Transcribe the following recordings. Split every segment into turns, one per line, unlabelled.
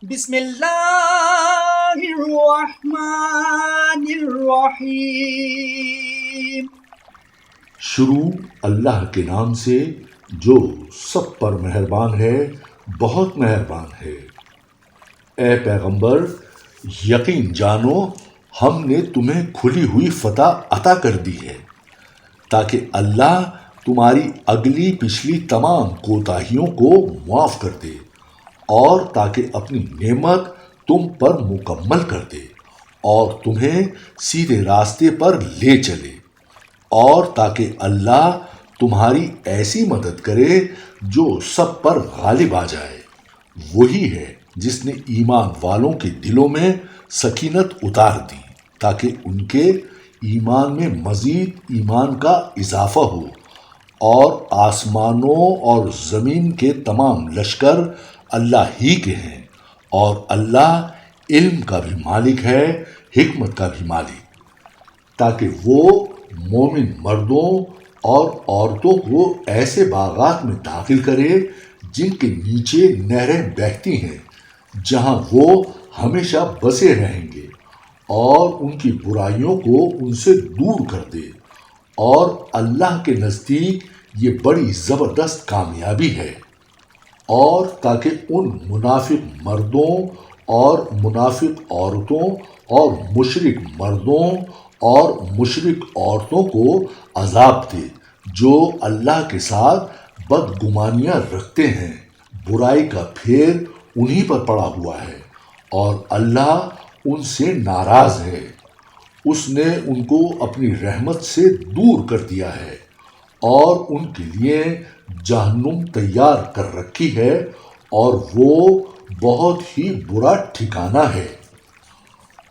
بسم اللہ الرحمن الرحیم۔
شروع اللہ کے نام سے جو سب پر مہربان ہے، بہت مہربان ہے۔ اے پیغمبر، یقین جانو ہم نے تمہیں کھلی ہوئی فتح عطا کر دی ہے تاکہ اللہ تمہاری اگلی پچھلی تمام کوتاہیوں کو معاف کر دے اور تاکہ اپنی نعمت تم پر مکمل کر دے اور تمہیں سیدھے راستے پر لے چلے، اور تاکہ اللہ تمہاری ایسی مدد کرے جو سب پر غالب آ جائے۔ وہی ہے جس نے ایمان والوں کے دلوں میں سکینت اتار دی تاکہ ان کے ایمان میں مزید ایمان کا اضافہ ہو، اور آسمانوں اور زمین کے تمام لشکر اللہ ہی کے ہیں، اور اللہ علم کا بھی مالک ہے، حکمت کا بھی مالک، تاکہ وہ مومن مردوں اور عورتوں کو ایسے باغات میں داخل کرے جن کے نیچے نہریں بہتی ہیں، جہاں وہ ہمیشہ بسے رہیں گے، اور ان کی برائیوں کو ان سے دور کر دے، اور اللہ کے نزدیک یہ بڑی زبردست کامیابی ہے۔ اور تاکہ ان منافق مردوں اور منافق عورتوں اور مشرک مردوں اور مشرک عورتوں کو عذاب دے جو اللہ کے ساتھ بدگمانیاں رکھتے ہیں۔ برائی کا پھیر انہی پر پڑا ہوا ہے، اور اللہ ان سے ناراض ہے۔ اس نے ان کو اپنی رحمت سے دور کر دیا ہے، اور ان کے لیے جہنم تیار کر رکھی ہے، اور وہ بہت ہی برا ٹھکانہ ہے۔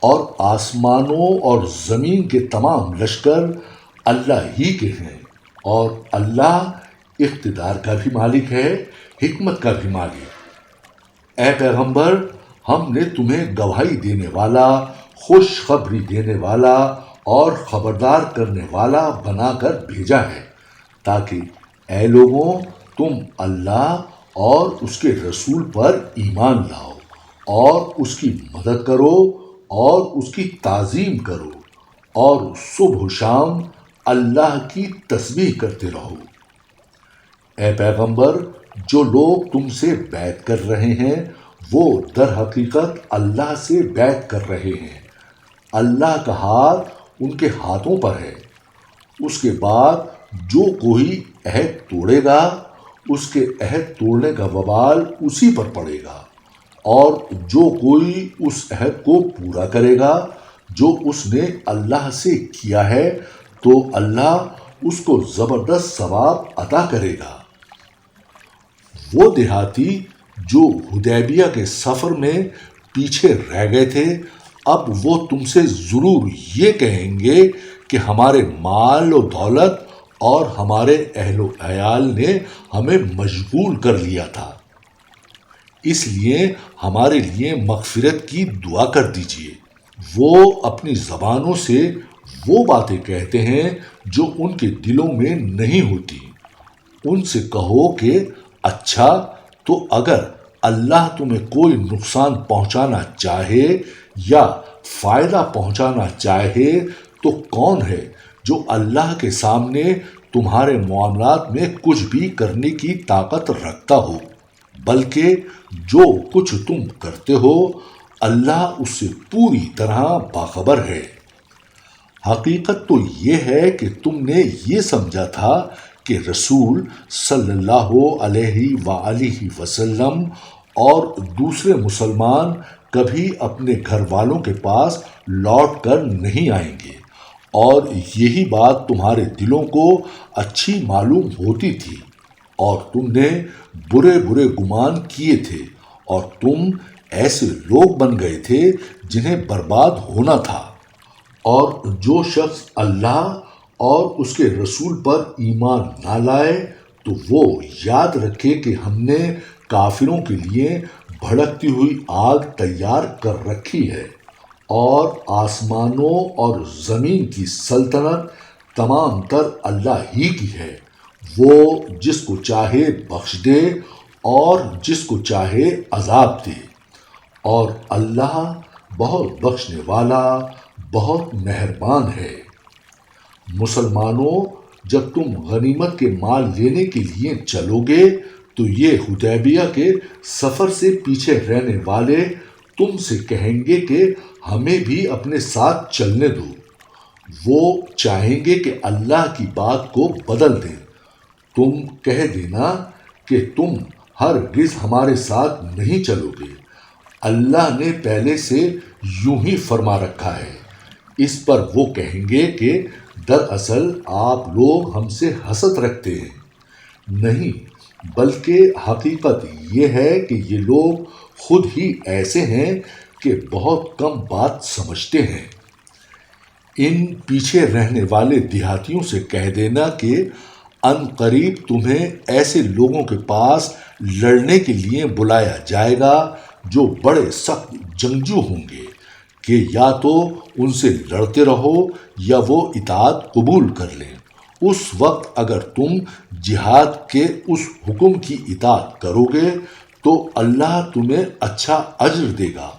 اور آسمانوں اور زمین کے تمام لشکر اللہ ہی کے ہیں، اور اللہ اقتدار کا بھی مالک ہے، حکمت کا بھی مالک۔ اے پیغمبر، ہم نے تمہیں گواہی دینے والا، خوشخبری دینے والا اور خبردار کرنے والا بنا کر بھیجا ہے تاکہ اے لوگوں تم اللہ اور اس کے رسول پر ایمان لاؤ اور اس کی مدد کرو اور اس کی تعظیم کرو، اور صبح و شام اللہ کی تسبیح کرتے رہو۔ اے پیغمبر، جو لوگ تم سے بیعت کر رہے ہیں وہ در حقیقت اللہ سے بیعت کر رہے ہیں۔ اللہ کا ہاتھ ان کے ہاتھوں پر ہے۔ اس کے بعد جو کوئی عہد توڑے گا اس کے عہد توڑنے کا وبال اسی پر پڑے گا، اور جو کوئی اس عہد کو پورا کرے گا جو اس نے اللہ سے کیا ہے تو اللہ اس کو زبردست ثواب عطا کرے گا۔ وہ دیہاتی جو حدیبیہ کے سفر میں پیچھے رہ گئے تھے، اب وہ تم سے ضرور یہ کہیں گے کہ ہمارے مال و دولت اور ہمارے اہل و عیال نے ہمیں مشغول کر لیا تھا، اس لیے ہمارے لیے مغفرت کی دعا کر دیجیے۔ وہ اپنی زبانوں سے وہ باتیں کہتے ہیں جو ان کے دلوں میں نہیں ہوتی۔ ان سے کہو کہ اچھا، تو اگر اللہ تمہیں کوئی نقصان پہنچانا چاہے یا فائدہ پہنچانا چاہے تو کون ہے جو اللہ کے سامنے تمہارے معاملات میں کچھ بھی کرنے کی طاقت رکھتا ہو؟ بلکہ جو کچھ تم کرتے ہو اللہ اس سے پوری طرح باخبر ہے۔ حقیقت تو یہ ہے کہ تم نے یہ سمجھا تھا کہ رسول صلی اللہ علیہ وآلہ وسلم اور دوسرے مسلمان کبھی اپنے گھر والوں کے پاس لوٹ کر نہیں آئیں گے، اور یہی بات تمہارے دلوں کو اچھی معلوم ہوتی تھی، اور تم نے برے برے گمان کیے تھے، اور تم ایسے لوگ بن گئے تھے جنہیں برباد ہونا تھا۔ اور جو شخص اللہ اور اس کے رسول پر ایمان نہ لائے تو وہ یاد رکھے کہ ہم نے کافروں کے لیے بھڑکتی ہوئی آگ تیار کر رکھی ہے، اور آسمانوں اور زمین کی سلطنت تمام تر اللہ ہی کی ہے۔ وہ جس کو چاہے بخش دے اور جس کو چاہے عذاب دے، اور اللہ بہت بخشنے والا بہت مہربان ہے۔ مسلمانوں، جب تم غنیمت کے مال لینے کے لیے چلو گے تو یہ حدیبیہ کے سفر سے پیچھے رہنے والے تم سے کہیں گے کہ ہمیں بھی اپنے ساتھ چلنے دو۔ وہ چاہیں گے کہ اللہ کی بات کو بدل دیں۔ تم کہہ دینا کہ تم ہرگز ہمارے ساتھ نہیں چلو گے، اللہ نے پہلے سے یوں ہی فرما رکھا ہے۔ اس پر وہ کہیں گے کہ دراصل آپ لوگ ہم سے حسد رکھتے ہیں۔ نہیں، بلکہ حقیقت یہ ہے کہ یہ لوگ خود ہی ایسے ہیں کہ بہت کم بات سمجھتے ہیں۔ ان پیچھے رہنے والے دیہاتیوں سے کہہ دینا کہ ان قریب تمہیں ایسے لوگوں کے پاس لڑنے کے لیے بلایا جائے گا جو بڑے سخت جنگجو ہوں گے کہ یا تو ان سے لڑتے رہو یا وہ اطاعت قبول کر لیں۔ اس وقت اگر تم جہاد کے اس حکم کی اطاعت کرو گے تو اللہ تمہیں اچھا اجر دے گا،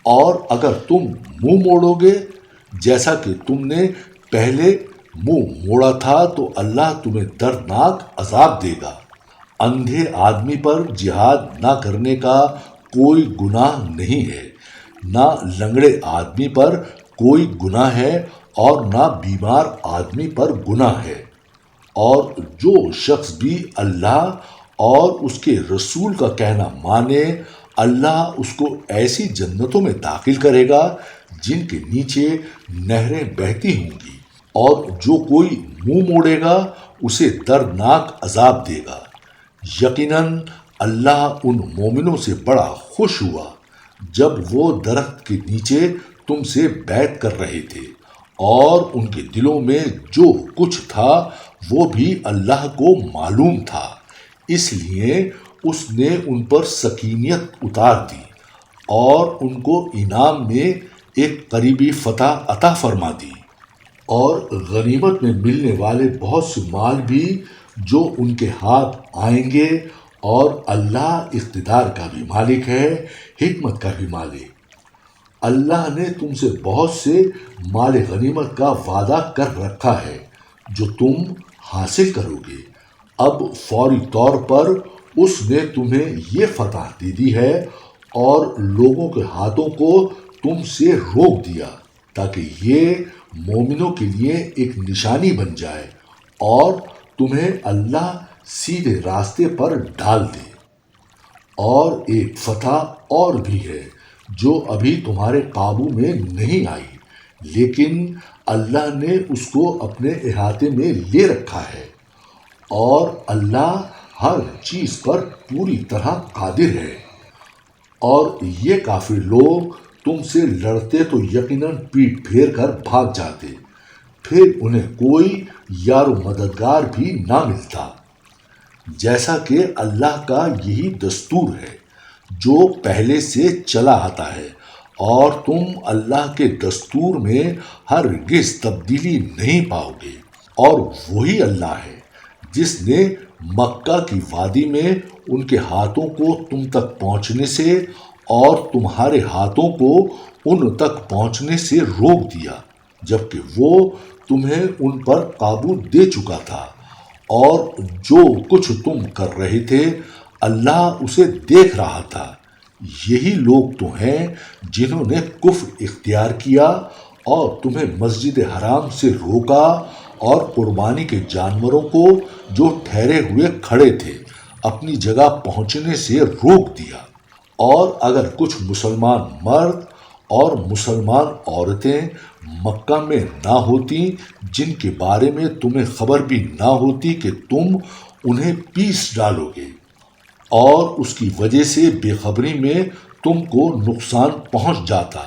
اور اگر تم منہ موڑو گے جیسا کہ تم نے پہلے منہ موڑا تھا تو اللہ تمہیں دردناک عذاب دے گا۔ اندھے آدمی پر جہاد نہ کرنے کا کوئی گناہ نہیں ہے، نہ لنگڑے آدمی پر کوئی گناہ ہے اور نہ بیمار آدمی پر گناہ ہے۔ اور جو شخص بھی اللہ اور اس کے رسول کا کہنا مانے، اللہ اس کو ایسی جنتوں میں داخل کرے گا جن کے نیچے نہریں بہتی ہوں گی، اور جو کوئی منہ موڑے گا اسے دردناک عذاب دے گا۔ یقیناً اللہ ان مومنوں سے بڑا خوش ہوا جب وہ درخت کے نیچے تم سے بیعت کر رہے تھے، اور ان کے دلوں میں جو کچھ تھا وہ بھی اللہ کو معلوم تھا، اس لیے اس نے ان پر سکینیت اتار دی اور ان کو انعام میں ایک قریبی فتح عطا فرما دی، اور غنیمت میں ملنے والے بہت سے مال بھی جو ان کے ہاتھ آئیں گے، اور اللہ اقتدار کا بھی مالک ہے، حکمت کا بھی مالک۔ اللہ نے تم سے بہت سے مال غنیمت کا وعدہ کر رکھا ہے جو تم حاصل کرو گے۔ اب فوری طور پر اس نے تمہیں یہ فتح دے دی ہے اور لوگوں کے ہاتھوں کو تم سے روک دیا تاکہ یہ مومنوں کے لیے ایک نشانی بن جائے اور تمہیں اللہ سیدھے راستے پر ڈال دے۔ اور ایک فتح اور بھی ہے جو ابھی تمہارے قابو میں نہیں آئی، لیکن اللہ نے اس کو اپنے احاطے میں لے رکھا ہے، اور اللہ ہر چیز پر پوری طرح قادر ہے۔ اور یہ کافر لوگ تم سے لڑتے تو یقیناً پیٹ پھیر کر بھاگ جاتے، پھر انہیں کوئی یار و مددگار بھی نہ ملتا، جیسا کہ اللہ کا یہی دستور ہے جو پہلے سے چلا آتا ہے، اور تم اللہ کے دستور میں ہرگز تبدیلی نہیں پاؤ گے۔ اور وہی اللہ ہے جس نے مکہ کی وادی میں ان کے ہاتھوں کو تم تک پہنچنے سے اور تمہارے ہاتھوں کو ان تک پہنچنے سے روک دیا جبکہ وہ تمہیں ان پر قابو دے چکا تھا، اور جو کچھ تم کر رہے تھے اللہ اسے دیکھ رہا تھا۔ یہی لوگ تو ہیں جنہوں نے کفر اختیار کیا اور تمہیں مسجد حرام سے روکا اور قربانی کے جانوروں کو جو ٹھہرے ہوئے کھڑے تھے اپنی جگہ پہنچنے سے روک دیا۔ اور اگر کچھ مسلمان مرد اور مسلمان عورتیں مکہ میں نہ ہوتی جن کے بارے میں تمہیں خبر بھی نہ ہوتی کہ تم انہیں پیس ڈالو گے، اور اس کی وجہ سے بے خبری میں تم کو نقصان پہنچ جاتا،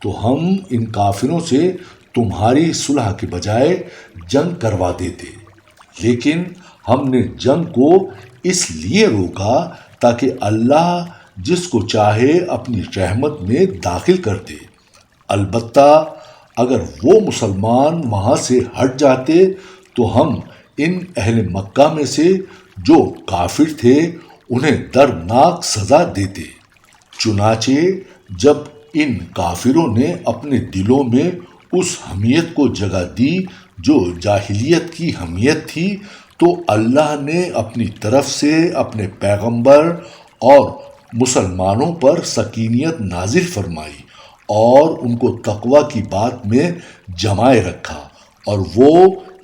تو ہم ان کافروں سے تمہاری صلح کے بجائے جنگ کروا دیتے، لیکن ہم نے جنگ کو اس لیے روکا تاکہ اللہ جس کو چاہے اپنی رحمت میں داخل کر دے۔ البتہ اگر وہ مسلمان وہاں سے ہٹ جاتے تو ہم ان اہل مکہ میں سے جو کافر تھے انہیں دردناک سزا دیتے۔ چنانچہ جب ان کافروں نے اپنے دلوں میں اس حمیت کو جگہ دی جو جاہلیت کی حمیت تھی، تو اللہ نے اپنی طرف سے اپنے پیغمبر اور مسلمانوں پر سکینیت نازل فرمائی اور ان کو تقوی کی بات میں جمائے رکھا، اور وہ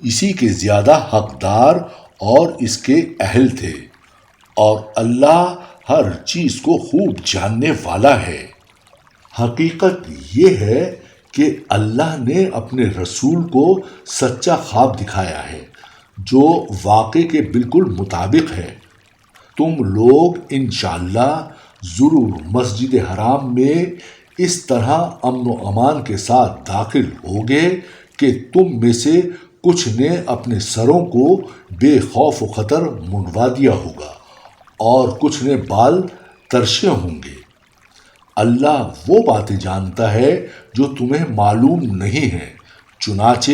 اسی کے زیادہ حقدار اور اس کے اہل تھے، اور اللہ ہر چیز کو خوب جاننے والا ہے۔ حقیقت یہ ہے کہ اللہ نے اپنے رسول کو سچا خواب دکھایا ہے جو واقع کے بالکل مطابق ہے۔ تم لوگ انشاءاللہ ضرور مسجد حرام میں اس طرح امن و امان کے ساتھ داخل ہوگے کہ تم میں سے کچھ نے اپنے سروں کو بے خوف و خطر منوا دیا ہوگا اور کچھ نے بال ترشے ہوں گے۔ اللہ وہ باتیں جانتا ہے جو تمہیں معلوم نہیں ہیں، چنانچہ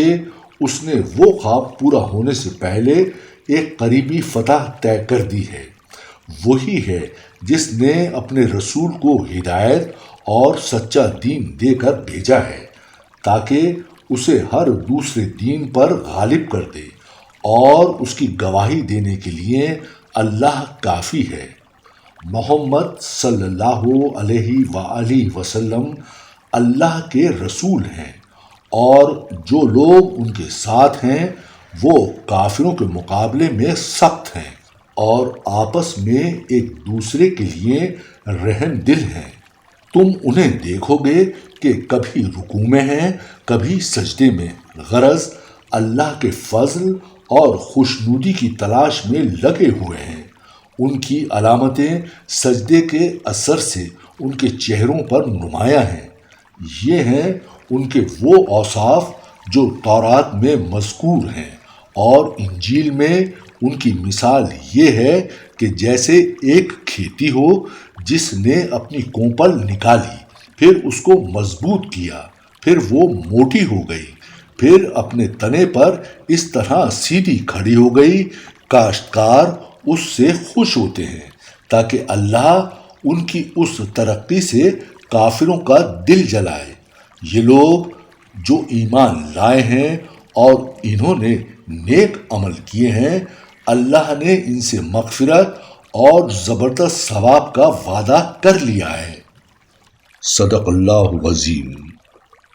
اس نے وہ خواب پورا ہونے سے پہلے ایک قریبی فتح طے کر دی ہے۔ وہی ہے جس نے اپنے رسول کو ہدایت اور سچا دین دے کر بھیجا ہے تاکہ اسے ہر دوسرے دین پر غالب کر دے، اور اس کی گواہی دینے کے لیے اللہ کافی ہے۔ محمد صلی اللہ علیہ وآلہ وسلم اللہ کے رسول ہیں، اور جو لوگ ان کے ساتھ ہیں وہ کافروں کے مقابلے میں سخت ہیں اور آپس میں ایک دوسرے کے لیے رحم دل ہیں۔ تم انہیں دیکھو گے کہ کبھی رکوع میں ہیں، کبھی سجدے میں، غرض اللہ کے فضل اور خوشنودی کی تلاش میں لگے ہوئے ہیں۔ ان کی علامتیں سجدے کے اثر سے ان کے چہروں پر نمایاں ہیں۔ یہ ہیں ان کے وہ اوصاف جو تورات میں مذکور ہیں، اور انجیل میں ان کی مثال یہ ہے کہ جیسے ایک کھیتی ہو جس نے اپنی کونپل نکالی، پھر اس کو مضبوط کیا، پھر وہ موٹی ہو گئی، پھر اپنے تنے پر اس طرح سیدھی کھڑی ہو گئی۔ کاشتکار اس سے خوش ہوتے ہیں تاکہ اللہ ان کی اس ترقی سے کافروں کا دل جلائے۔ یہ لوگ جو ایمان لائے ہیں اور انہوں نے نیک عمل کیے ہیں، اللہ نے ان سے مغفرت اور زبردست ثواب کا وعدہ کر لیا ہے۔ صدق اللہ العظیم۔